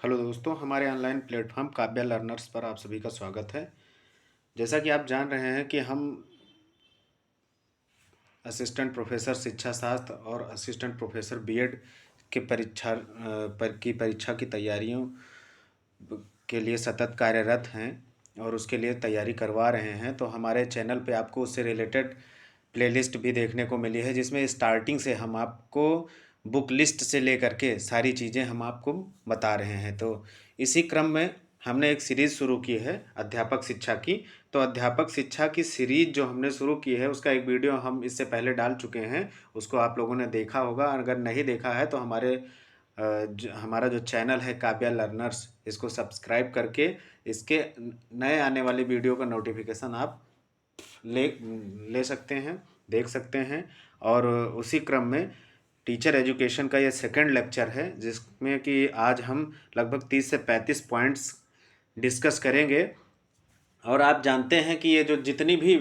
Hello दोस्तों, हमारे online platform Kavya learners पर आप सभी का स्वागत है। जैसा कि आप जान रहे हैं कि हम असिस्टेंट प्रोफेसर शिक्षा शास्त्र और असिस्टेंट प्रोफेसर बीएड के परीक्षा की तैयारियों के लिए सतत कार्यरत हैं और उसके लिए तैयारी करवा रहे हैं। तो हमारे चैनल पे आपको उससे रिलेटेड प्लेलिस्ट भी देखने को मिली है, जिसमें स्टार्टिंग से हम आपको बुक लिस्ट से लेकर के सारी चीज़ें हम आपको बता रहे हैं। तो इसी क्रम में हमने एक सीरीज़ शुरू की है अध्यापक शिक्षा की। तो अध्यापक शिक्षा की सीरीज़ जो हमने शुरू की है उसका एक वीडियो हम इससे पहले डाल चुके हैं, उसको आप लोगों ने देखा होगा। अगर नहीं देखा है तो हमारा जो चैनल है काव्या लर्नर्स, इसको सब्सक्राइब करके इसके नए आने वाली वीडियो का नोटिफिकेशन आप ले ले सकते हैं, देख सकते हैं। और उसी क्रम में टीचर एजुकेशन का ये सेकंड लेक्चर है, जिसमें कि आज हम लगभग 30 से 35 पॉइंट्स डिस्कस करेंगे। और आप जानते हैं कि ये जो जितनी भी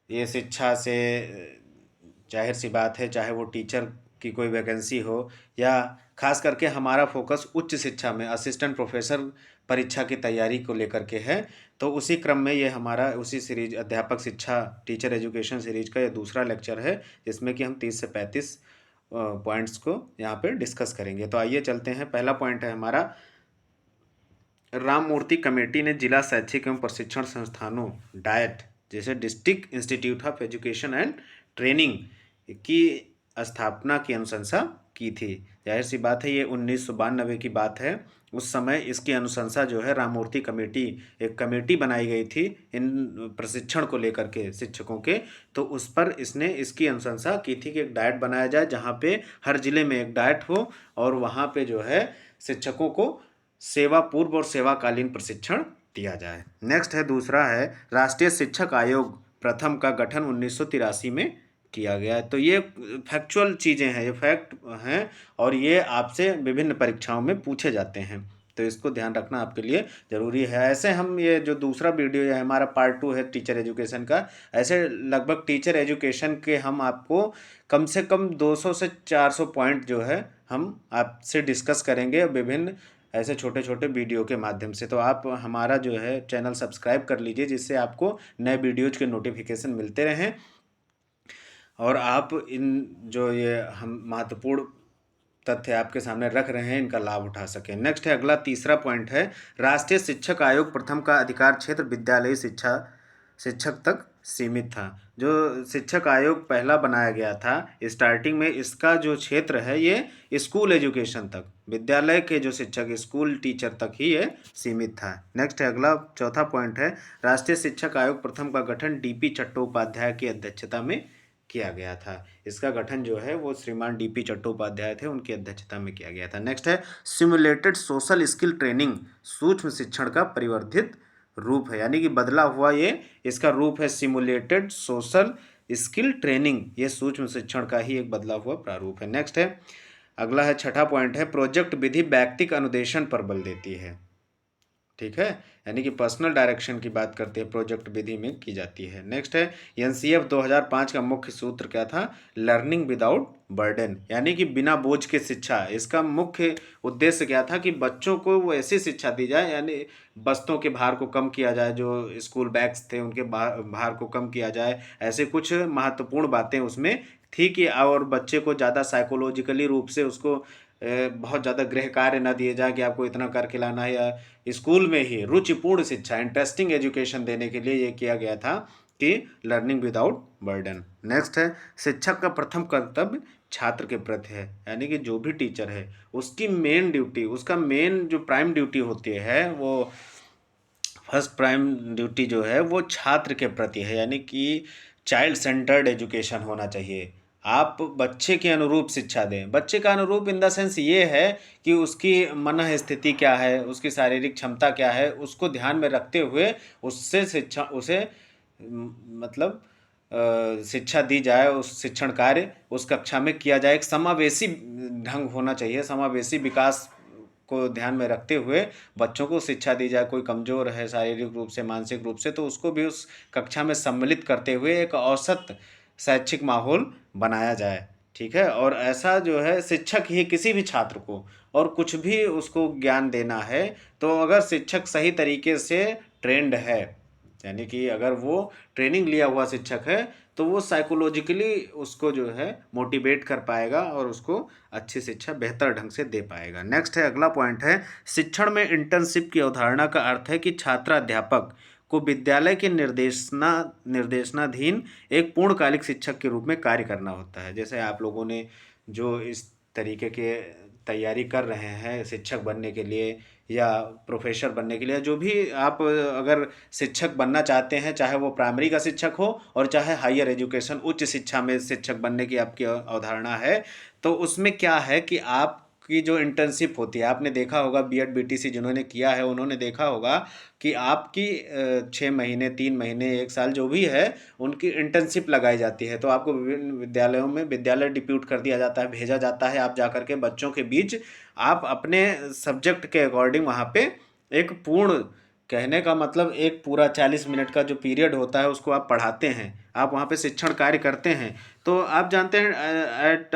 ये शिक्षा से जाहिर सी बात है, चाहे वो टीचर की कोई वैकेंसी हो या खास करके हमारा फोकस उच्च शिक्षा में असिस्टेंट प्रोफेसर परीक्षा की तैयारी को लेकर के है। तो उसी क्रम में ये हमारा उसी सीरीज अध्यापक शिक्षा टीचर एजुकेशन सीरीज का ये दूसरा लेक्चर है, जिसमें कि हम 30 से 35 पॉइंट्स को यहाँ पे डिस्कस करेंगे। तो आइए चलते हैं। पहला पॉइंट है हमारा, राम मूर्ति कमेटी ने जिला शैक्षिक एवं प्रशिक्षण संस्थानों डायट जैसे district institute of education and training की स्थापना की अनुशंसा की थी। जाहिर सी बात है, ये 1992 की बात है। उस समय इसकी अनुशंसा जो है राममूर्ति कमेटी, एक कमेटी बनाई गई थी इन प्रशिक्षण को लेकर के शिक्षकों के। तो उस पर इसने इसकी अनुशंसा की थी कि एक डाइट बनाया जाए जहाँ पे हर जिले में एक डाइट हो और वहाँ पे जो है शिक्षकों को सेवा पूर्व और सेवाकालीन प्रशिक्षण दिया जाए। नेक्स्ट है, दूसरा है राष्ट्रीय शिक्षक आयोग प्रथम का गठन 1983 में किया गया है। तो ये फैक्चुअल चीज़ें हैं, ये फैक्ट हैं और ये आपसे विभिन्न परीक्षाओं में पूछे जाते हैं, तो इसको ध्यान रखना आपके लिए ज़रूरी है। ऐसे हम ये जो दूसरा वीडियो है हमारा पार्ट 2 है टीचर एजुकेशन का, ऐसे लगभग टीचर एजुकेशन के हम आपको कम से कम 200 से 400 पॉइंट जो है हम आपसे डिस्कस करेंगे विभिन्न ऐसे छोटे छोटे वीडियो के माध्यम से। तो आप हमारा जो है चैनल सब्सक्राइब कर लीजिए, जिससे आपको नए वीडियोज के नोटिफिकेशन मिलते रहें और आप इन जो ये हम महत्वपूर्ण तथ्य आपके सामने रख रहे हैं इनका लाभ उठा सकें। नेक्स्ट है अगला तीसरा पॉइंट है, राष्ट्रीय शिक्षक आयोग प्रथम का अधिकार क्षेत्र विद्यालयी शिक्षक तक सीमित था। जो शिक्षक आयोग पहला बनाया गया था स्टार्टिंग में, इसका जो क्षेत्र है ये स्कूल एजुकेशन तक, विद्यालय के जो शिक्षक स्कूल टीचर तक ही ये सीमित था। नेक्स्ट है अगला चौथा पॉइंट है, राष्ट्रीय शिक्षक आयोग प्रथम का गठन डीपी चट्टोपाध्याय की अध्यक्षता में किया गया था। इसका गठन जो है वो श्रीमान डीपी चट्टोपाध्याय थे, उनकी अध्यक्षता में किया गया था। नेक्स्ट है सिमुलेटेड सोशल स्किल ट्रेनिंग, सूक्ष्म शिक्षण का परिवर्धित रूप है, यानी कि बदला हुआ ये इसका रूप है सिमुलेटेड सोशल स्किल ट्रेनिंग, ये सूक्ष्म शिक्षण का ही एक बदला हुआ प्रारूप है। नेक्स्ट है अगला है छठा पॉइंट है, प्रोजेक्ट विधि व्यक्तिगत अनुदेशन पर बल देती है। ठीक है, यानी कि पर्सनल डायरेक्शन की बात करते हैं प्रोजेक्ट विधि में की जाती है। नेक्स्ट है एनसीएफ 2005 का मुख्य सूत्र क्या था, लर्निंग विदाउट बर्डन, यानी कि बिना बोझ के शिक्षा। इसका मुख्य उद्देश्य क्या था कि बच्चों को वो ऐसी शिक्षा दी जाए, यानी बस्तों के भार को कम किया जाए, जो स्कूल बैग्स थे उनके भार को कम किया जाए। ऐसे कुछ महत्वपूर्ण बातें उसमें थी कि और बच्चे को ज़्यादा साइकोलॉजिकली रूप से उसको बहुत ज़्यादा गृह कार्य न दिए जाए कि आपको इतना कर खिलाना है, या स्कूल में ही रुचिपूर्ण शिक्षा इंटरेस्टिंग एजुकेशन देने के लिए ये किया गया था कि लर्निंग विदाउट बर्डन। नेक्स्ट है शिक्षक का प्रथम कर्तव्य छात्र के प्रति है, यानी कि जो भी टीचर है उसकी मेन ड्यूटी, उसका मेन जो प्राइम ड्यूटी होती है, वो फर्स्ट प्राइम ड्यूटी जो है वो छात्र के प्रति है, यानी कि चाइल्ड सेंटर्ड एजुकेशन होना चाहिए। आप बच्चे के अनुरूप शिक्षा दें। बच्चे का अनुरूप इन द सेंस ये है कि उसकी मन स्थिति क्या है, उसकी शारीरिक क्षमता क्या है, उसको ध्यान में रखते हुए उससे शिक्षा उसे मतलब शिक्षा दी जाए, उस शिक्षण कार्य उस कक्षा में किया जाए। एक समावेशी ढंग होना चाहिए, समावेशी विकास को ध्यान में रखते हुए बच्चों को शिक्षा दी जाए। कोई कमज़ोर है शारीरिक रूप से मानसिक रूप से, तो उसको भी उस कक्षा में सम्मिलित करते हुए एक औसत शैक्षिक माहौल बनाया जाए। ठीक है, और ऐसा जो है शिक्षक ही किसी भी छात्र को और कुछ भी उसको ज्ञान देना है, तो अगर शिक्षक सही तरीके से ट्रेंड है, यानी कि अगर वो ट्रेनिंग लिया हुआ शिक्षक है, तो वो साइकोलॉजिकली उसको जो है मोटिवेट कर पाएगा और उसको अच्छी शिक्षा बेहतर ढंग से दे पाएगा। नेक्स्ट है, अगला पॉइंट है, शिक्षण में इंटर्नशिप की अवधारणा का अर्थ है कि छात्र अध्यापक को विद्यालय के निर्देशनाधीन एक पूर्णकालिक शिक्षक के रूप में कार्य करना होता है। जैसे आप लोगों ने जो इस तरीके के तैयारी कर रहे हैं शिक्षक बनने के लिए या प्रोफेसर बनने के लिए, जो भी आप अगर शिक्षक बनना चाहते हैं, चाहे वो प्राइमरी का शिक्षक हो और चाहे हायर एजुकेशन उच्च शिक्षा में शिक्षक बनने की आपकी अवधारणा है, तो उसमें क्या है कि आपकी जो इंटर्नशिप होती है, आपने देखा होगा बीएड बीटीसी जिन्होंने किया है उन्होंने देखा होगा कि आपकी 6 महीने 3 महीने 1 साल जो भी है उनकी इंटर्नशिप लगाई जाती है। तो आपको विभिन्न विद्यालयों में विद्यालय डिप्यूट कर दिया जाता है, भेजा जाता है, आप जाकर के बच्चों के बीच आप अपने सब्जेक्ट के अकॉर्डिंग वहाँ पे एक पूर्ण, कहने का मतलब एक पूरा 40 मिनट का जो पीरियड होता है उसको आप पढ़ाते हैं, आप वहाँ पे शिक्षण कार्य करते हैं। तो आप जानते हैं at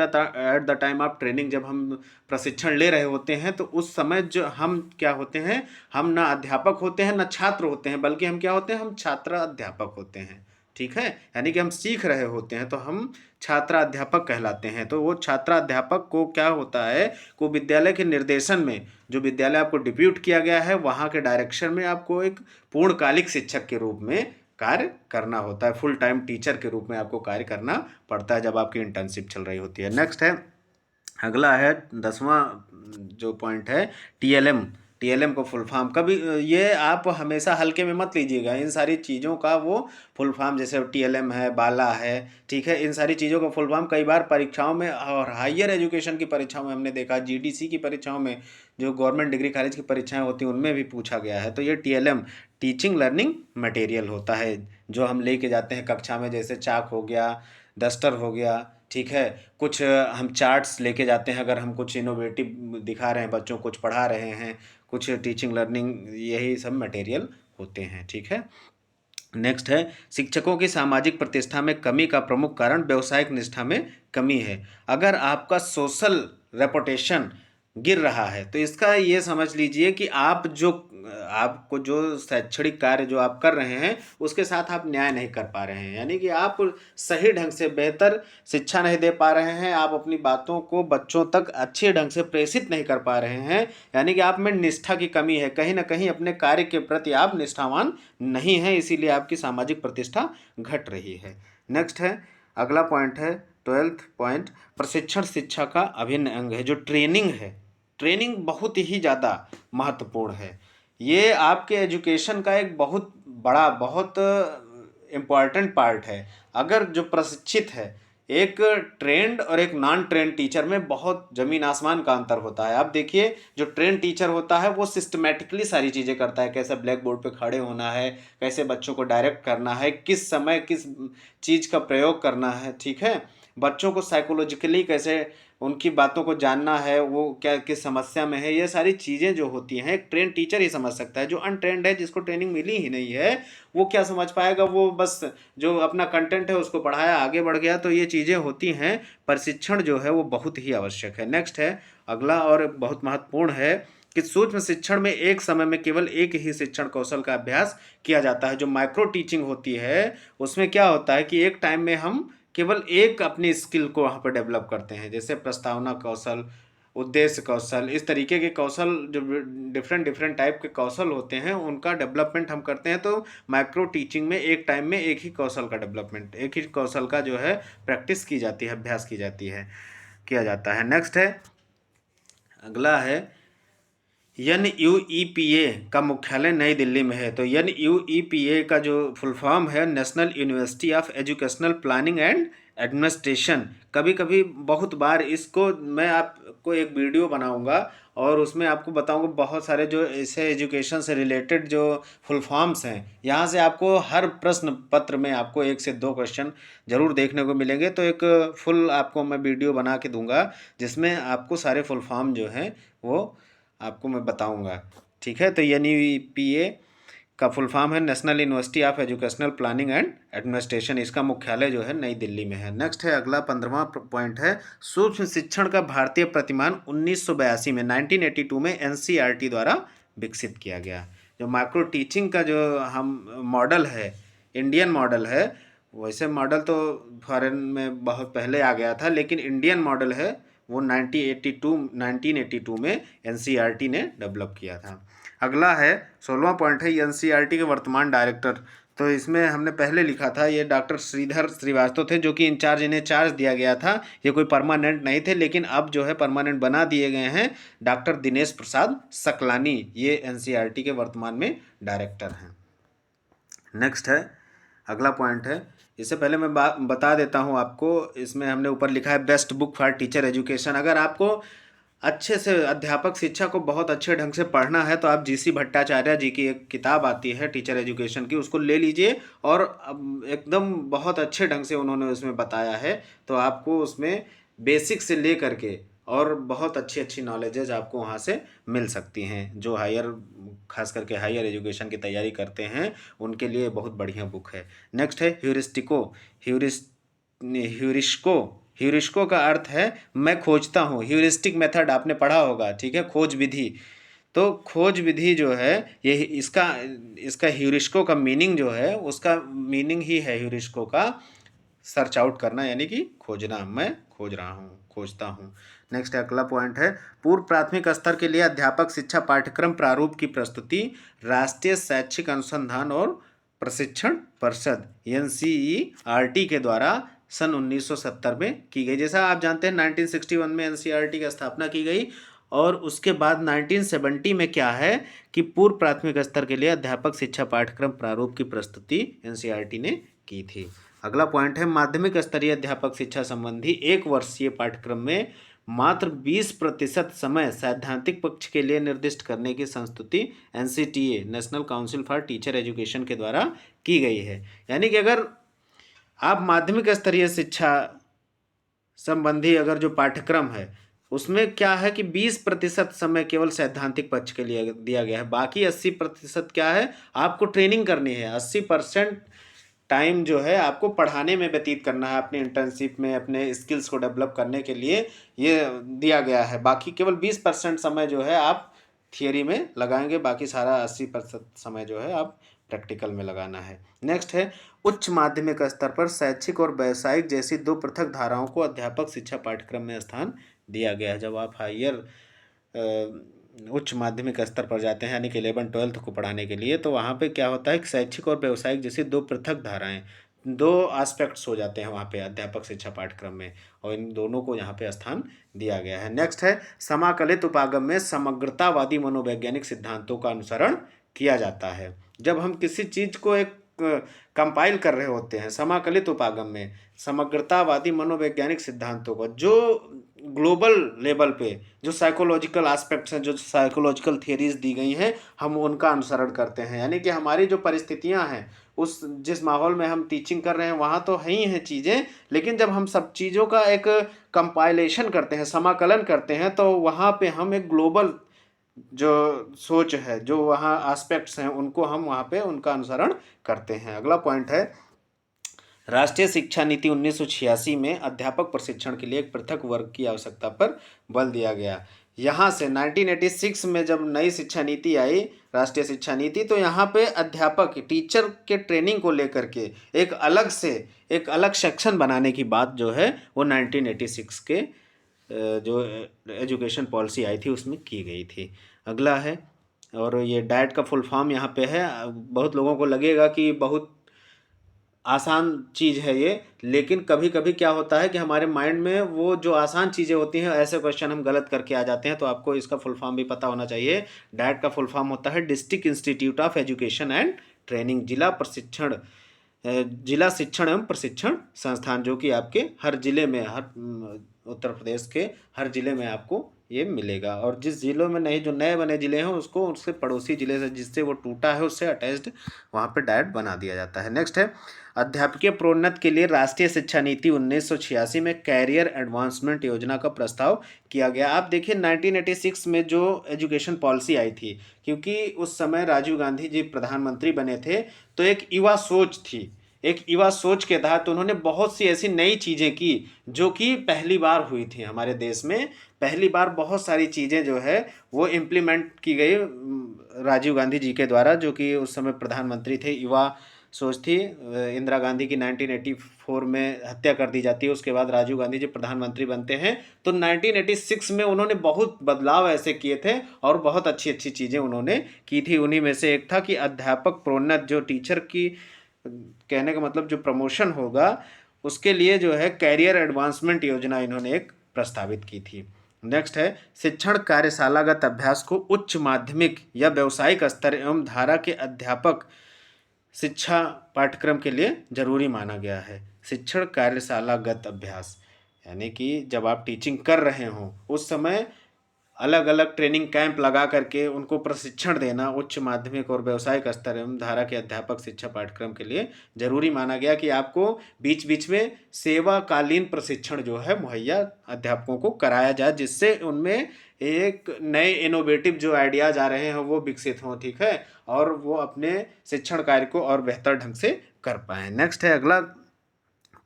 the time of training जब हम प्रशिक्षण ले रहे होते हैं तो उस समय जो हम क्या होते हैं, हम ना अध्यापक होते हैं ना छात्र होते हैं, बल्कि हम क्या होते हैं, हम छात्र अध्यापक होते हैं। ठीक है, यानी कि हम सीख रहे होते हैं तो हम छात्राध्यापक कहलाते हैं। तो वो छात्राध्यापक को क्या होता है, को विद्यालय के निर्देशन में, जो विद्यालय आपको डिप्यूट किया गया है वहाँ के डायरेक्शन में आपको एक पूर्णकालिक शिक्षक के रूप में कार्य करना होता है, फुल टाइम टीचर के रूप में आपको कार्य करना पड़ता है जब आपकी इंटर्नशिप चल रही होती है। नेक्स्ट है, अगला है 10वां जो पॉइंट है, टीएलएम। टीएलएम को फुल फॉर्म कभी, ये आप हमेशा हल्के में मत लीजिएगा, इन सारी चीज़ों का वो फुल फॉर्म, जैसे टीएलएम है, बाला है, ठीक है, इन सारी चीज़ों का फुल फॉर्म कई बार परीक्षाओं में और हायर एजुकेशन की परीक्षाओं में हमने देखा, जीडीसी की परीक्षाओं में, जो गवर्नमेंट डिग्री कॉलेज की परीक्षाएं होती हैं उनमें भी पूछा गया है। तो ये टीएलएम टीचिंग लर्निंग मटेरियल होता है, जो हम लेके जाते हैं कक्षा में, जैसे चाक हो गया, डस्टर हो गया, ठीक है, कुछ हम चार्ट्स लेके जाते हैं अगर हम कुछ इनोवेटिव दिखा रहे हैं बच्चों को, कुछ पढ़ा रहे हैं, कुछ टीचिंग लर्निंग, यही सब मटेरियल होते हैं। ठीक है, नेक्स्ट है, शिक्षकों की सामाजिक प्रतिष्ठा में कमी का प्रमुख कारण व्यावसायिक निष्ठा में कमी है। अगर आपका सोशल रेपुटेशन गिर रहा है तो इसका ये समझ लीजिए कि आपको जो शैक्षणिक कार्य जो आप कर रहे हैं उसके साथ आप न्याय नहीं कर पा रहे हैं, यानी कि आप सही ढंग से बेहतर शिक्षा नहीं दे पा रहे हैं, आप अपनी बातों को बच्चों तक अच्छे ढंग से प्रेषित नहीं कर पा रहे हैं, यानी कि आप में निष्ठा की कमी है, कहीं ना कहीं अपने कार्य के प्रति आप निष्ठावान नहीं हैं, इसीलिए आपकी सामाजिक प्रतिष्ठा घट रही है। नेक्स्ट है, अगला पॉइंट है 12th पॉइंट, प्रशिक्षण शिक्षा का अभिन्न अंग है। जो ट्रेनिंग है, ट्रेनिंग बहुत ही ज़्यादा महत्वपूर्ण है, ये आपके एजुकेशन का एक बहुत बड़ा, बहुत इम्पॉर्टेंट पार्ट है। अगर जो प्रशिक्षित है, एक ट्रेंड और एक नॉन ट्रेंड टीचर में बहुत ज़मीन आसमान का अंतर होता है। आप देखिए, जो ट्रेंड टीचर होता है वो सिस्टमेटिकली सारी चीज़ें करता है, कैसे ब्लैक बोर्ड पे खड़े होना है, कैसे बच्चों को डायरेक्ट करना है, किस समय किस चीज़ का प्रयोग करना है, ठीक है, बच्चों को साइकोलॉजिकली कैसे उनकी बातों को जानना है, वो क्या किस समस्या में है, ये सारी चीज़ें जो होती हैं एक ट्रेन टीचर ही समझ सकता है। जो अनट्रेंड है, जिसको ट्रेनिंग मिली ही नहीं है, वो क्या समझ पाएगा, वो बस जो अपना कंटेंट है उसको पढ़ाया, आगे बढ़ गया। तो ये चीज़ें होती हैं, प्रशिक्षण जो है वो बहुत ही आवश्यक है। नेक्स्ट है, अगला और बहुत महत्वपूर्ण है कि सूक्ष्म शिक्षण में एक समय में केवल एक ही शिक्षण कौशल का अभ्यास किया जाता है। जो माइक्रो टीचिंग होती है उसमें क्या होता है कि एक टाइम में हम केवल एक अपनी स्किल को वहाँ पर डेवलप करते हैं, जैसे प्रस्तावना कौशल, उद्देश्य कौशल, इस तरीके के कौशल, जो डिफरेंट डिफरेंट टाइप के कौशल होते हैं उनका डेवलपमेंट हम करते हैं। तो माइक्रो टीचिंग में एक टाइम में एक ही कौशल का डेवलपमेंट, एक ही कौशल का जो है प्रैक्टिस की जाती है, अभ्यास की जाती है, किया जाता है। नेक्स्ट है, अगला है, NUEPA का मुख्यालय नई दिल्ली में है। तो NUEPA का जो फुल फॉर्म है, national university of educational planning and administration. कभी कभी बहुत बार इसको मैं आपको एक वीडियो बनाऊंगा और उसमें आपको बताऊंगा बहुत सारे जो ऐसे एजुकेशन से रिलेटेड जो फुल फॉर्म्स हैं, यहाँ से आपको हर प्रश्न पत्र में आपको 1 से 2 क्वेश्चन जरूर देखने को मिलेंगे। तो एक फुल आपको मैं वीडियो बना के दूंगा जिसमें आपको सारे फुल फॉर्म जो हैं वो आपको मैं बताऊंगा। ठीक है, तो NUEPA का फुल फॉर्म है national university of educational planning and administration. इसका मुख्यालय जो है नई दिल्ली में है। नेक्स्ट है अगला 15वां पॉइंट है सूक्ष्म शिक्षण का भारतीय प्रतिमान 1982 में 1982 में एनसीईआरटी द्वारा विकसित किया गया। जो माइक्रो टीचिंग का जो हम मॉडल है, इंडियन मॉडल है, वैसे मॉडल तो फॉरेन में बहुत पहले आ गया था, लेकिन इंडियन मॉडल है वो 1982 में एनसीईआरटी ने डेवलप किया था। अगला है 16वां पॉइंट है एनसीईआरटी के वर्तमान डायरेक्टर। तो इसमें हमने पहले लिखा था ये डॉक्टर श्रीधर श्रीवास्तव थे, जो कि इंचार्ज, इन्हें चार्ज दिया गया था। ये कोई परमानेंट नहीं थे, लेकिन अब जो है परमानेंट बना दिए गए हैं डॉक्टर दिनेश प्रसाद सकलानी, ये एनसीईआरटी के वर्तमान में डायरेक्टर हैं। नेक्स्ट है अगला पॉइंट है, इससे पहले मैं बता देता हूँ आपको, इसमें हमने ऊपर लिखा है best book for teacher education. अगर आपको अच्छे से अध्यापक शिक्षा को बहुत अच्छे ढंग से पढ़ना है तो आप जीसी भट्टाचार्य जी की एक किताब आती है टीचर एजुकेशन की, उसको ले लीजिए और एकदम बहुत अच्छे ढंग से उन्होंने उसमें बताया है। तो आपको उसमें बेसिक से ले करके और बहुत अच्छी अच्छी नॉलेजेज आपको वहाँ से मिल सकती हैं। जो खास करके हायर एजुकेशन की तैयारी करते हैं उनके लिए बहुत बढ़िया बुक है। नेक्स्ट है ह्यूरिस्को का अर्थ है मैं खोजता हूँ। ह्यूरिस्टिक मेथड आपने पढ़ा होगा, ठीक है, खोज विधि। तो खोज विधि जो है ये इसका ह्यूरिस्को का मीनिंग जो है, उसका मीनिंग ही है ह्यूरिस्को का सर्च आउट करना, यानी कि खोजना। मैं खोज रहा हूँ, खोजता हूँ। नेक्स्ट अगला पॉइंट है पूर्व प्राथमिक स्तर के लिए अध्यापक शिक्षा पाठ्यक्रम प्रारूप की प्रस्तुति राष्ट्रीय शैक्षिक अनुसंधान और प्रशिक्षण परिषद एनसीईआरटी के द्वारा सन 1970 में की गई। जैसा आप जानते हैं 1961 में एनसीईआरटी की स्थापना की गई और उसके बाद 1970 में क्या है कि पूर्व प्राथमिक स्तर के लिए अध्यापक शिक्षा पाठ्यक्रम प्रारूप की प्रस्तुति एनसीईआरटी ने की थी। अगला पॉइंट है माध्यमिक स्तरीय अध्यापक शिक्षा संबंधी 1 वर्षीय पाठ्यक्रम में मात्र 20% समय सैद्धांतिक पक्ष के लिए निर्दिष्ट करने की संस्तुति NCTA national council for teacher education के द्वारा की गई है। यानी कि अगर आप माध्यमिक स्तरीय शिक्षा संबंधी अगर जो पाठ्यक्रम है उसमें क्या है कि 20% समय केवल सैद्धांतिक पक्ष के लिए दिया गया है, बाकी 80% क्या है आपको ट्रेनिंग करनी है। 80% टाइम जो है आपको पढ़ाने में व्यतीत करना है, अपने इंटर्नशिप में अपने स्किल्स को डेवलप करने के लिए ये दिया गया है। बाकी केवल 20% समय जो है आप थियरी में लगाएंगे, बाकी सारा 80% समय जो है आप प्रैक्टिकल में लगाना है। नेक्स्ट है उच्च माध्यमिक स्तर पर शैक्षिक और व्यावसायिक जैसी 2 पृथक धाराओं को अध्यापक शिक्षा पाठ्यक्रम में स्थान दिया गया है। जब आप हायर उच्च माध्यमिक स्तर पर जाते हैं यानी कि 11-12 को पढ़ाने के लिए, तो वहाँ पे क्या होता है कि शैक्षिक और व्यावसायिक जैसी 2 पृथक धाराएं, 2 एस्पेक्ट्स हो जाते हैं वहाँ पे अध्यापक शिक्षा पाठ्यक्रम में, और इन दोनों को यहाँ पे स्थान दिया गया है। नेक्स्ट है समाकलित उपागम में समग्रतावादी मनोवैज्ञानिक सिद्धांतों का अनुसरण किया जाता है। जब हम किसी चीज़ को एक कंपाइल कर रहे होते हैं समाकलित उपागम में समग्रतावादी मनोवैज्ञानिक सिद्धांतों को, जो ग्लोबल लेवल पे जो साइकोलॉजिकल एस्पेक्ट्स हैं, जो साइकोलॉजिकल थियरीज दी गई हैं, हम उनका अनुसरण करते हैं। यानी कि हमारी जो परिस्थितियां हैं, उस जिस माहौल में हम टीचिंग कर रहे हैं वहाँ तो है ही हैं चीज़ें, लेकिन जब हम सब चीज़ों का एक कंपाइलेशन करते हैं, समाकलन करते हैं, तो वहाँ पे हम एक ग्लोबल जो सोच है, जो वहाँ एस्पेक्ट्स हैं, उनको हम वहाँ पे उनका अनुसरण करते हैं। अगला पॉइंट है राष्ट्रीय शिक्षा नीति 1986 में अध्यापक प्रशिक्षण के लिए एक पृथक वर्ग की आवश्यकता पर बल दिया गया। यहाँ से 1986 में जब नई शिक्षा नीति आई, राष्ट्रीय शिक्षा नीति, तो यहाँ पे अध्यापक टीचर के ट्रेनिंग को लेकर के एक अलग सेक्शन बनाने की बात जो है वो 1986 के जो एजुकेशन पॉलिसी आई थी उसमें की गई थी। अगला है, और ये डाइट का फुल फॉर्म यहाँ पे है। बहुत लोगों को लगेगा कि बहुत आसान चीज़ है ये, लेकिन कभी कभी क्या होता है कि हमारे माइंड में वो जो आसान चीज़ें होती हैं ऐसे क्वेश्चन हम गलत करके आ जाते हैं। तो आपको इसका फुल फॉर्म भी पता होना चाहिए। डाइट का फुल फॉर्म होता है district institute of education and training, जिला शिक्षण एवं प्रशिक्षण संस्थान, जो कि आपके हर जिले में, हर उत्तर प्रदेश के हर जिले में आपको ये मिलेगा। और जिस ज़िलों में नहीं, जो नए बने ज़िले हैं उसको उससे पड़ोसी ज़िले से जिससे वो टूटा है उससे अटैच्ड वहाँ पे डाइट बना दिया जाता है। नेक्स्ट है अध्यापकीय प्रोन्नत के लिए राष्ट्रीय शिक्षा नीति 1986 में कैरियर एडवांसमेंट योजना का प्रस्ताव किया गया। आप देखिए 1986 में जो एजुकेशन पॉलिसी आई थी, क्योंकि उस समय राजीव गांधी जी प्रधानमंत्री बने थे, तो एक युवा सोच थी। एक युवा सोच के तहत उन्होंने बहुत सी ऐसी नई चीज़ें की जो कि पहली बार हुई थी हमारे देश में। पहली बार बहुत सारी चीज़ें जो है वो इम्प्लीमेंट की गई राजीव गांधी जी के द्वारा, जो कि उस समय प्रधानमंत्री थे। युवा सोच थी। इंदिरा गांधी की 1984 में हत्या कर दी जाती है, उसके बाद राजीव गांधी जी प्रधानमंत्री बनते हैं। तो 1986 में उन्होंने बहुत बदलाव ऐसे किए थे और बहुत अच्छी अच्छी चीज़ें उन्होंने की थी। उन्हीं में से एक था कि अध्यापक प्रोन्नत, जो टीचर की कहने का मतलब जो प्रमोशन होगा उसके लिए जो है कैरियर एडवांसमेंट योजना इन्होंने एक प्रस्तावित की थी। नेक्स्ट है शिक्षण कार्यशालागत अभ्यास को उच्च माध्यमिक या व्यावसायिक स्तर एवं धारा के अध्यापक शिक्षा पाठ्यक्रम के लिए जरूरी माना गया है। शिक्षण कार्यशालागत अभ्यास यानी कि जब आप टीचिंग कर रहे हो उस समय अलग अलग ट्रेनिंग कैंप लगा करके उनको प्रशिक्षण देना उच्च माध्यमिक और व्यावसायिक स्तर एवं धारा के अध्यापक शिक्षा पाठ्यक्रम के लिए जरूरी माना गया कि आपको बीच बीच में सेवाकालीन प्रशिक्षण जो है मुहैया अध्यापकों को कराया जाए, जिससे उनमें एक नए इनोवेटिव जो आइडियाज आ रहे हैं वो विकसित हों, ठीक है, और वो अपने शिक्षण कार्य को और बेहतर ढंग से कर पाएँ। नेक्स्ट है अगला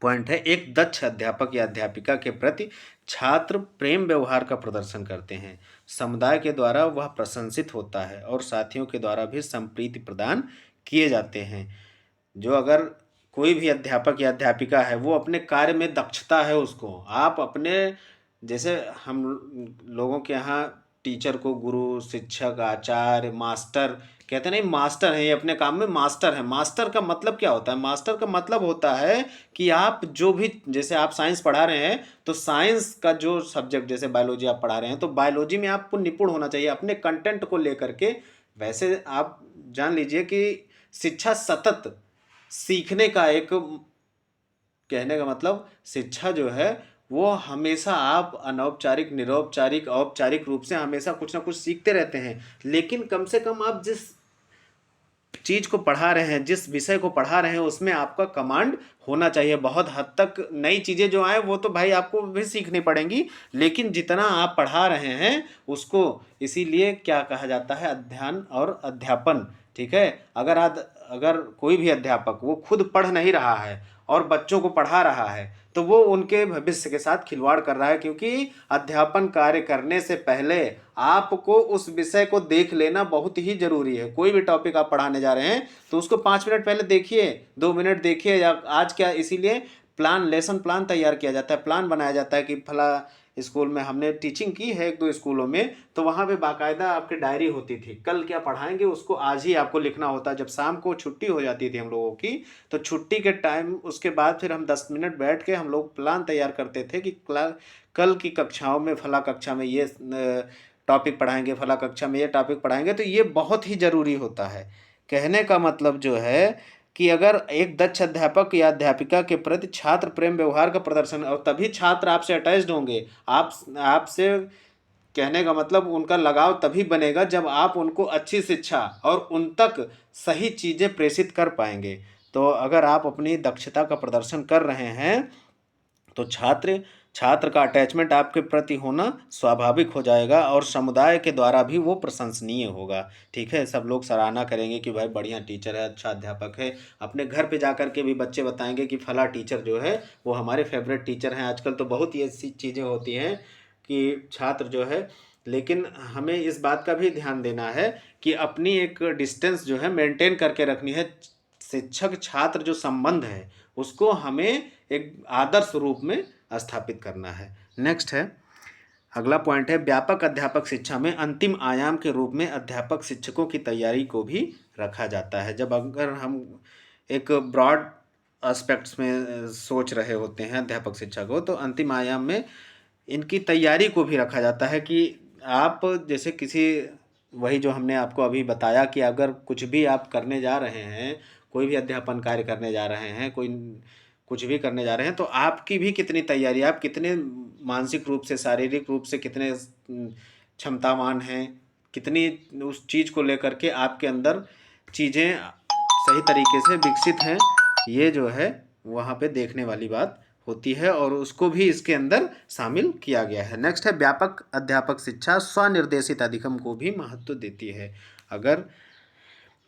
पॉइंट है एक दक्ष अध्यापक या अध्यापिका के प्रति छात्र प्रेम व्यवहार का प्रदर्शन करते हैं। समुदाय के द्वारा वह प्रशंसित होता है और साथियों के द्वारा भी संप्रीति प्रदान किए जाते हैं। जो अगर कोई भी अध्यापक या अध्यापिका है वो अपने कार्य में दक्षता है, उसको आप अपने जैसे हम लोगों के यहाँ टीचर को गुरु, शिक्षक, आचार्य, मास्टर कहते नहीं, मास्टर है, ये अपने काम में मास्टर है। मास्टर का मतलब क्या होता है? मास्टर का मतलब होता है कि आप जो भी, जैसे आप साइंस पढ़ा रहे हैं तो साइंस का जो सब्जेक्ट, जैसे बायोलॉजी आप पढ़ा रहे हैं तो बायोलॉजी में आपको निपुण होना चाहिए अपने कंटेंट को लेकर के। वैसे आप जान लीजिए कि शिक्षा सतत सीखने का एक, कहने का मतलब शिक्षा जो है वो हमेशा आप अनौपचारिक, निरौपचारिक, औपचारिक रूप से हमेशा कुछ ना कुछ सीखते रहते हैं। लेकिन कम से कम आप जिस चीज़ को पढ़ा रहे हैं, जिस विषय को पढ़ा रहे हैं उसमें आपका कमांड होना चाहिए। बहुत हद तक नई चीज़ें जो आए वो तो भाई आपको भी सीखनी पड़ेंगी, लेकिन जितना आप पढ़ा रहे हैं उसको, इसीलिए क्या कहा जाता है, अध्ययन और अध्यापन, ठीक है। अगर कोई भी अध्यापक वो खुद पढ़ नहीं रहा है और बच्चों को पढ़ा रहा है तो वो उनके भविष्य के साथ खिलवाड़ कर रहा है, क्योंकि अध्यापन कार्य करने से पहले आपको उस विषय को देख लेना बहुत ही जरूरी है। कोई भी टॉपिक आप पढ़ाने जा रहे हैं तो उसको 5 मिनट पहले देखिए, 2 मिनट देखिए, या आज क्या, इसीलिए प्लान, लेसन प्लान तैयार किया जाता है, प्लान बनाया जाता है कि फला स्कूल में हमने टीचिंग की है 1-2 स्कूलों में, तो वहाँ पे बाकायदा आपकी डायरी होती थी, कल क्या पढ़ाएंगे उसको आज ही आपको लिखना होता है। जब शाम को छुट्टी हो जाती थी हम लोगों की, तो छुट्टी के टाइम उसके बाद फिर हम 10 मिनट बैठ के हम लोग प्लान तैयार करते थे कि कल की कक्षाओं में फला कक्षा में ये टॉपिक पढ़ाएंगे, फला कक्षा में ये टॉपिक पढ़ाएंगे। तो ये बहुत ही ज़रूरी होता है। कहने का मतलब जो है कि अगर एक दक्ष अध्यापक या अध्यापिका के प्रति छात्र प्रेम व्यवहार का प्रदर्शन, और तभी छात्र आपसे अटैच्ड होंगे, आपसे, कहने का मतलब उनका लगाव तभी बनेगा जब आप उनको अच्छी शिक्षा और उन तक सही चीज़ें प्रेषित कर पाएंगे। तो अगर आप अपनी दक्षता का प्रदर्शन कर रहे हैं तो छात्र छात्र का अटैचमेंट आपके प्रति होना स्वाभाविक हो जाएगा और समुदाय के द्वारा भी वो प्रशंसनीय होगा, ठीक है। सब लोग सराहना करेंगे कि भाई बढ़िया टीचर है, अच्छा अध्यापक है। अपने घर पे जा कर के भी बच्चे बताएंगे कि फला टीचर जो है वो हमारे फेवरेट टीचर हैं। आजकल तो बहुत ही ऐसी चीज़ें होती हैं कि छात्र जो है, लेकिन हमें इस बात का भी ध्यान देना है कि अपनी एक डिस्टेंस जो है मेंटेन करके रखनी है। शिक्षक छात्र जो संबंध है उसको हमें एक आदर्श रूप में स्थापित करना है। नेक्स्ट है अगला पॉइंट है व्यापक अध्यापक शिक्षा में अंतिम आयाम के रूप में अध्यापक शिक्षकों की तैयारी को भी रखा जाता है। जब अगर हम एक ब्रॉड एस्पेक्ट्स में सोच रहे होते हैं अध्यापक शिक्षा को, तो अंतिम आयाम में इनकी तैयारी को भी रखा जाता है कि आप जैसे किसी, वही जो हमने आपको अभी बताया कि अगर कुछ भी आप करने जा रहे हैं, कोई भी अध्यापन कार्य करने जा रहे हैं, कोई कुछ भी करने जा रहे हैं, तो आपकी भी कितनी तैयारी, आप कितने मानसिक रूप से, शारीरिक रूप से कितने क्षमतावान हैं, कितनी उस चीज़ को लेकर के आपके अंदर चीज़ें सही तरीके से विकसित हैं, ये जो है वहाँ पे देखने वाली बात होती है और उसको भी इसके अंदर शामिल किया गया है। नेक्स्ट है व्यापक अध्यापक शिक्षा स्वनिर्देशित अधिगम को भी महत्व देती है। अगर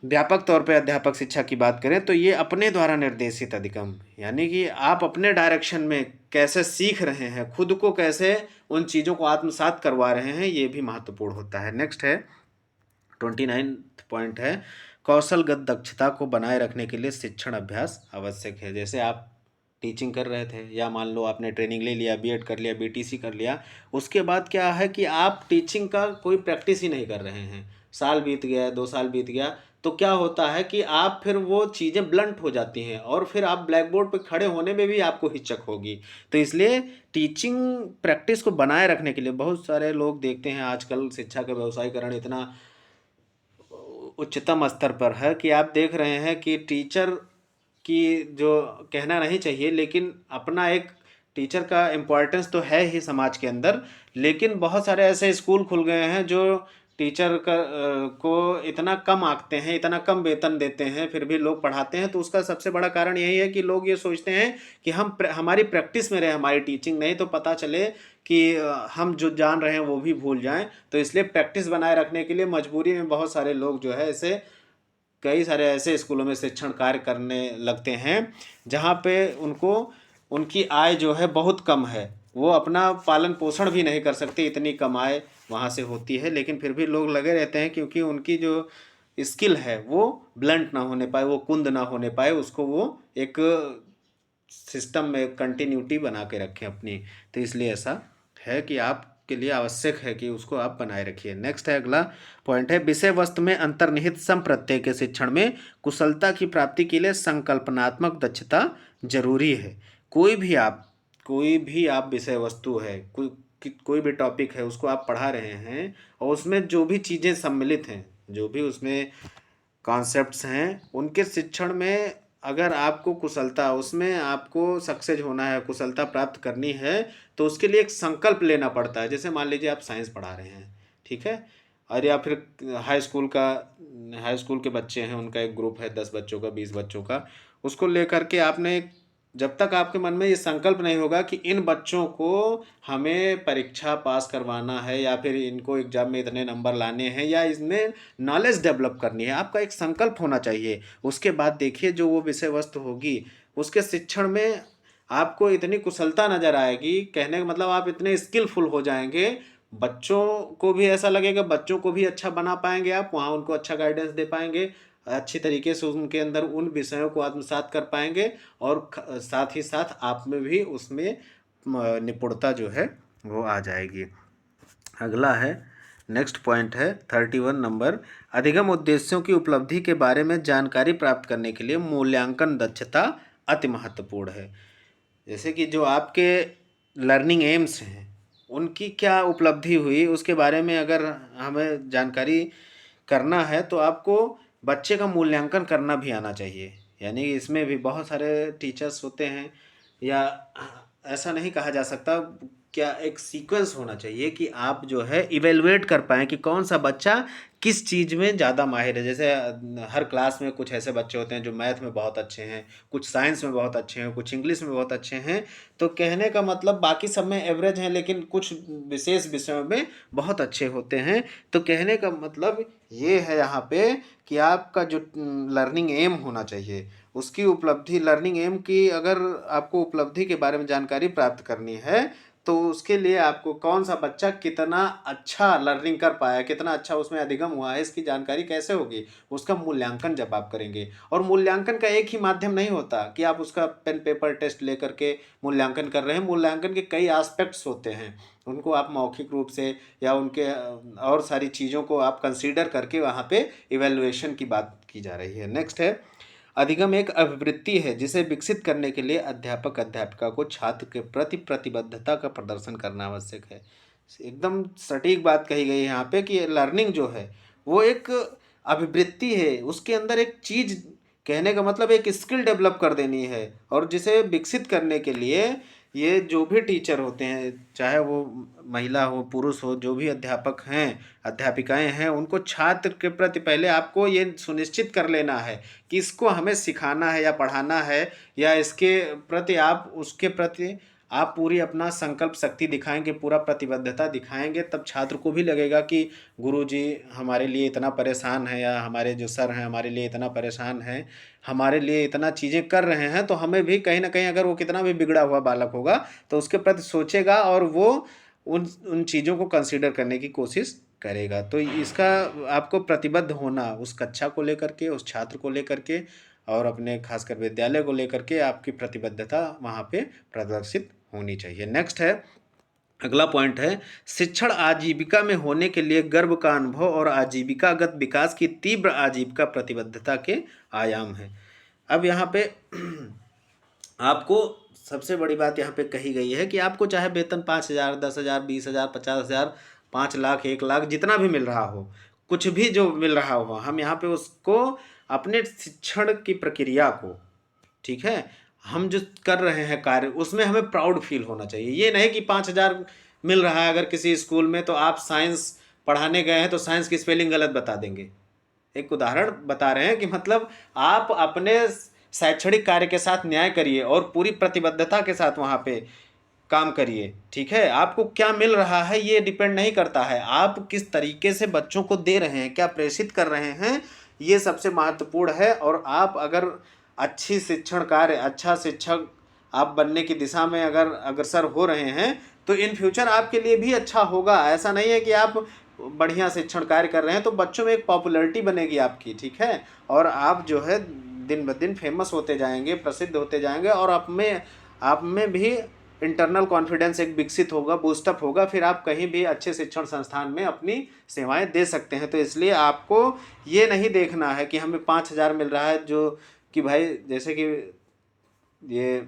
व्यापक तौर पे अध्यापक शिक्षा की बात करें तो ये अपने द्वारा निर्देशित अधिगम, यानी कि आप अपने डायरेक्शन में कैसे सीख रहे हैं, खुद को कैसे उन चीज़ों को आत्मसात करवा रहे हैं, ये भी महत्वपूर्ण होता है। नेक्स्ट है 29 पॉइंट है कौशलगत दक्षता को बनाए रखने के लिए शिक्षण अभ्यास आवश्यक है। जैसे आप टीचिंग कर रहे थे या मान लो आपने ट्रेनिंग ले लिया, बीएड कर लिया, बीटीसी कर लिया, उसके बाद क्या है कि आप टीचिंग का कोई प्रैक्टिस ही नहीं कर रहे हैं, साल बीत गया, 2 साल बीत गया, तो क्या होता है कि आप फिर वो चीज़ें ब्लंट हो जाती हैं और फिर आप ब्लैक बोर्ड पर खड़े होने में भी आपको हिचक होगी। तो इसलिए टीचिंग प्रैक्टिस को बनाए रखने के लिए बहुत सारे लोग देखते हैं आजकल शिक्षा का व्यवसायीकरण इतना उच्चतम स्तर पर है कि आप देख रहे हैं कि टीचर की जो कहना नहीं चाहिए, लेकिन अपना एक टीचर का इम्पोर्टेंस तो है ही समाज के अंदर, लेकिन बहुत सारे ऐसे स्कूल खुल गए हैं जो टीचर को इतना कम आंकते हैं, इतना कम वेतन देते हैं, फिर भी लोग पढ़ाते हैं। तो उसका सबसे बड़ा कारण यही है कि लोग ये सोचते हैं कि हमारी प्रैक्टिस में रहे, हमारी टीचिंग नहीं, तो पता चले कि हम जो जान रहे हैं वो भी भूल जाएं। तो इसलिए प्रैक्टिस बनाए रखने के लिए मजबूरी में बहुत सारे लोग जो है ऐसे कई सारे ऐसे स्कूलों में शिक्षण कार्य करने लगते हैं जहाँ पे उनको उनकी आय जो है बहुत कम है, वो अपना पालन पोषण भी नहीं कर सकते, इतनी कम आय वहाँ से होती है, लेकिन फिर भी लोग लगे रहते हैं क्योंकि उनकी जो स्किल है वो ब्लंट ना होने पाए, वो कुंद ना होने पाए, उसको वो एक सिस्टम में कंटिन्यूटी बना के रखें अपनी। तो इसलिए ऐसा है कि आपके लिए आवश्यक है कि उसको आप बनाए रखिए। नेक्स्ट है अगला पॉइंट है विषय वस्तु में अंतर्निहित संप्रत्यय के शिक्षण में कुशलता की प्राप्ति के लिए संकल्पनात्मक दक्षता जरूरी है। कोई भी आप विषय वस्तु है, कोई भी टॉपिक है, उसको आप पढ़ा रहे हैं और उसमें जो भी चीज़ें सम्मिलित हैं, जो भी उसमें कॉन्सेप्ट्स हैं, उनके शिक्षण में अगर आपको कुशलता, उसमें आपको सक्सेस होना है, कुशलता प्राप्त करनी है, तो उसके लिए एक संकल्प लेना पड़ता है। जैसे मान लीजिए आप साइंस पढ़ा रहे हैं, ठीक है, और या फिर हाई स्कूल के बच्चे हैं, उनका एक ग्रुप है 10 बच्चों का, 20 बच्चों का, उसको लेकर के आपने जब तक आपके मन में ये संकल्प नहीं होगा कि इन बच्चों को हमें परीक्षा पास करवाना है या फिर इनको एग्जाम में इतने नंबर लाने हैं या इसमें नॉलेज डेवलप करनी है, आपका एक संकल्प होना चाहिए। उसके बाद देखिए जो वो विषय वस्तु होगी उसके शिक्षण में आपको इतनी कुशलता नज़र आएगी, कहने का मतलब आप इतने स्किलफुल हो जाएंगे, बच्चों को भी ऐसा लगेगा, बच्चों को भी अच्छा बना पाएंगे, आप वहाँ उनको अच्छा गाइडेंस दे पाएंगे, अच्छी तरीके से उनके अंदर उन विषयों को आत्मसात कर पाएंगे और साथ ही साथ आप में भी उसमें निपुणता जो है वो आ जाएगी। अगला है नेक्स्ट पॉइंट है 31 नंबर अधिगम उद्देश्यों की उपलब्धि के बारे में जानकारी प्राप्त करने के लिए मूल्यांकन दक्षता अति महत्वपूर्ण है। जैसे कि जो आपके लर्निंग एम्स हैं उनकी क्या उपलब्धि हुई उसके बारे में अगर हमें जानकारी करना है तो आपको बच्चे का मूल्यांकन करना भी आना चाहिए। यानी कि इसमें भी बहुत सारे टीचर्स होते हैं, या ऐसा नहीं कहा जा सकता, क्या एक सीक्वेंस होना चाहिए कि आप जो है इवेलुएट कर पाएँ कि कौन सा बच्चा किस चीज़ में ज़्यादा माहिर है। जैसे हर क्लास में कुछ ऐसे बच्चे होते हैं जो मैथ में बहुत अच्छे हैं, कुछ साइंस में बहुत अच्छे हैं, कुछ इंग्लिश में बहुत अच्छे हैं, तो कहने का मतलब बाकी सब में एवरेज हैं लेकिन कुछ विशेष विषयों में बहुत अच्छे होते हैं। तो कहने का मतलब ये है यहाँ पे कि आपका जो लर्निंग एम होना चाहिए उसकी उपलब्धि, लर्निंग एम की अगर आपको उपलब्धि के बारे में जानकारी प्राप्त करनी है तो उसके लिए आपको कौन सा बच्चा कितना अच्छा लर्निंग कर पाया, कितना अच्छा उसमें अधिगम हुआ है, इसकी जानकारी कैसे होगी, उसका मूल्यांकन जब आप करेंगे। और मूल्यांकन का एक ही माध्यम नहीं होता कि आप उसका पेन पेपर टेस्ट लेकर के मूल्यांकन कर रहे हैं। मूल्यांकन के कई एस्पेक्ट्स होते हैं, उनको आप मौखिक रूप से या उनके और सारी चीज़ों को आप कंसीडर करके वहाँ पे इवैल्यूएशन की बात की जा रही है। नेक्स्ट है अधिगम एक अभिवृत्ति है जिसे विकसित करने के लिए अध्यापक अध्यापिका को छात्र के प्रति प्रतिबद्धता का प्रदर्शन करना आवश्यक है। एकदम सटीक बात कही गई है यहाँ पे कि लर्निंग जो है वो एक अभिवृत्ति है, उसके अंदर एक चीज़, कहने का मतलब एक स्किल डेवलप कर देनी है, और जिसे विकसित करने के लिए ये जो भी टीचर होते हैं, चाहे वो महिला हो पुरुष हो, जो भी अध्यापक हैं अध्यापिकाएं हैं, उनको छात्र के प्रति पहले आपको ये सुनिश्चित कर लेना है कि इसको हमें सिखाना है या पढ़ाना है, या इसके प्रति आप उसके प्रति आप पूरी अपना संकल्प शक्ति दिखाएंगे, पूरा प्रतिबद्धता दिखाएंगे, तब छात्र को भी लगेगा कि गुरुजी हमारे लिए इतना परेशान है, या हमारे जो सर हैं हमारे लिए इतना परेशान है, हमारे लिए इतना चीज़ें कर रहे हैं, तो हमें भी कहीं ना कहीं, अगर वो कितना भी बिगड़ा हुआ बालक होगा तो उसके प्रति सोचेगा और वो उन उन चीज़ों को कंसीडर करने की कोशिश करेगा। तो इसका आपको प्रतिबद्ध होना उस कक्षा को लेकर के, उस छात्र को लेकर के, और अपने खासकर विद्यालय को लेकर के आपकी प्रतिबद्धता वहाँ पे प्रदर्शित होनी चाहिए। नेक्स्ट है, अगला पॉइंट है, शिक्षण आजीविका में होने के लिए गर्व का अनुभव और आजीविकागत विकास की तीव्र आजीविका प्रतिबद्धता के आयाम है। अब यहाँ पे आपको सबसे बड़ी बात यहाँ पे कही गई है कि आपको चाहे वेतन 5,000, 10,000, 20,000, 50,000, 5 लाख, 1 लाख, जितना भी मिल रहा हो, कुछ भी जो मिल रहा हो, हम यहाँ पे उसको अपने शिक्षण की प्रक्रिया को, ठीक है, हम जो कर रहे हैं कार्य, उसमें हमें प्राउड फील होना चाहिए। ये नहीं कि 5,000 मिल रहा है अगर किसी स्कूल में, तो आप साइंस पढ़ाने गए हैं तो साइंस की स्पेलिंग गलत बता देंगे। एक उदाहरण बता रहे हैं कि मतलब आप अपने शैक्षणिक कार्य के साथ न्याय करिए और पूरी प्रतिबद्धता के साथ वहाँ पे काम करिए, ठीक है। आपको क्या मिल रहा है ये डिपेंड नहीं करता है, आप किस तरीके से बच्चों को दे रहे हैं, क्या प्रेषित कर रहे हैं, ये सबसे महत्वपूर्ण है। और आप अगर अच्छी शिक्षण कार्य, अच्छा शिक्षक आप बनने की दिशा में अगर अग्रसर हो रहे हैं, तो इन फ्यूचर आपके लिए भी अच्छा होगा। ऐसा नहीं है कि आप बढ़िया शिक्षण कार्य कर रहे हैं तो बच्चों में एक पॉपुलैरिटी बनेगी आपकी, ठीक है, और आप जो है दिन ब दिन फेमस होते जाएंगे, प्रसिद्ध होते जाएंगे, और आप में भी इंटरनल कॉन्फिडेंस एक विकसित होगा, बूस्टअप होगा, फिर आप कहीं भी अच्छे शिक्षण संस्थान में अपनी सेवाएं दे सकते हैं। तो इसलिए आपको ये नहीं देखना है कि हमें 5,000 मिल रहा है, जो कि भाई जैसे कि ये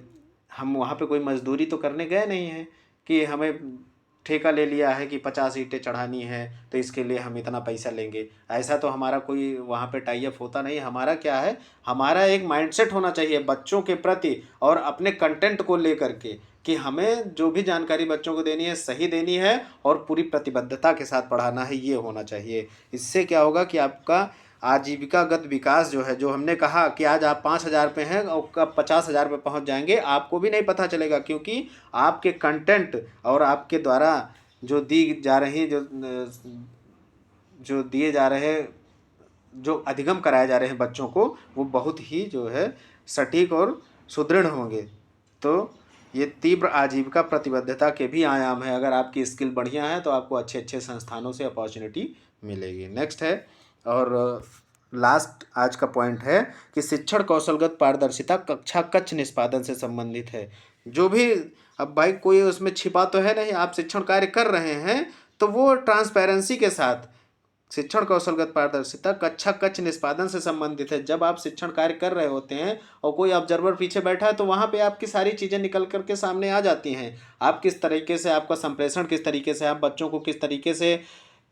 हम वहाँ पे कोई मजदूरी तो करने गए नहीं हैं कि हमें ठेका ले लिया है कि 50 ईंटें चढ़ानी है तो इसके लिए हम इतना पैसा लेंगे। ऐसा तो हमारा कोई वहाँ पे टाई अप होता नहीं। हमारा क्या है, हमारा एक माइंडसेट होना चाहिए बच्चों के प्रति और अपने कंटेंट को लेकर के, कि हमें जो भी जानकारी बच्चों को देनी है सही देनी है और पूरी प्रतिबद्धता के साथ पढ़ाना है, ये होना चाहिए। इससे क्या होगा कि आपका आजीविकागत विकास जो है, जो हमने कहा कि आज आप 5,000 पे हैं और कब 50,000 पे पहुंच जाएंगे, आपको भी नहीं पता चलेगा, क्योंकि आपके कंटेंट और आपके द्वारा जो दी जा रही जो दिए जा रहे, जो अधिगम कराए जा रहे हैं बच्चों को, वो बहुत ही जो है सटीक और सुदृढ़ होंगे। तो ये तीव्र आजीविका प्रतिबद्धता के भी आयाम है। अगर आपकी स्किल बढ़िया है तो आपको अच्छे अच्छे संस्थानों से अपॉर्चुनिटी मिलेगी। नेक्स्ट है, और लास्ट आज का पॉइंट है कि शिक्षण कौशलगत पारदर्शिता कक्षा कक्ष निष्पादन से संबंधित है। जो भी, अब भाई कोई उसमें छिपा तो है नहीं, आप शिक्षण कार्य कर रहे हैं तो वो ट्रांसपेरेंसी के साथ शिक्षण कौशलगत पारदर्शिता कक्षा कक्ष निष्पादन से संबंधित है। जब आप शिक्षण कार्य कर रहे होते हैं और कोई ऑब्जर्वर पीछे बैठा है तो वहाँ पे आपकी सारी चीज़ें निकल करके सामने आ जाती हैं। आप किस तरीके से, आपका संप्रेषण किस तरीके से, आप बच्चों को किस तरीके से,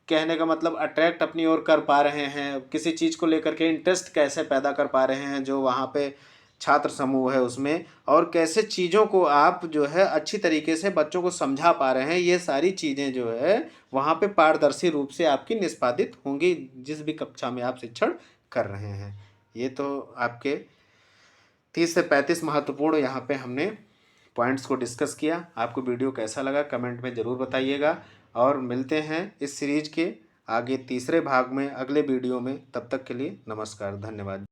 कहने का मतलब अट्रैक्ट अपनी ओर कर पा रहे हैं, किसी चीज़ को लेकर के इंटरेस्ट कैसे पैदा कर पा रहे हैं जो वहाँ पे छात्र समूह है उसमें, और कैसे चीज़ों को आप जो है अच्छी तरीके से बच्चों को समझा पा रहे हैं, ये सारी चीज़ें जो है वहाँ पे पारदर्शी रूप से आपकी निष्पादित होंगी जिस भी कक्षा में आप शिक्षण कर रहे हैं। ये तो आपके 30 से 35 महत्वपूर्ण यहाँ पे हमने पॉइंट्स को डिस्कस किया। आपको वीडियो कैसा लगा कमेंट में ज़रूर बताइएगा, और मिलते हैं इस सीरीज के आगे तीसरे भाग में अगले वीडियो में। तब तक के लिए नमस्कार, धन्यवाद।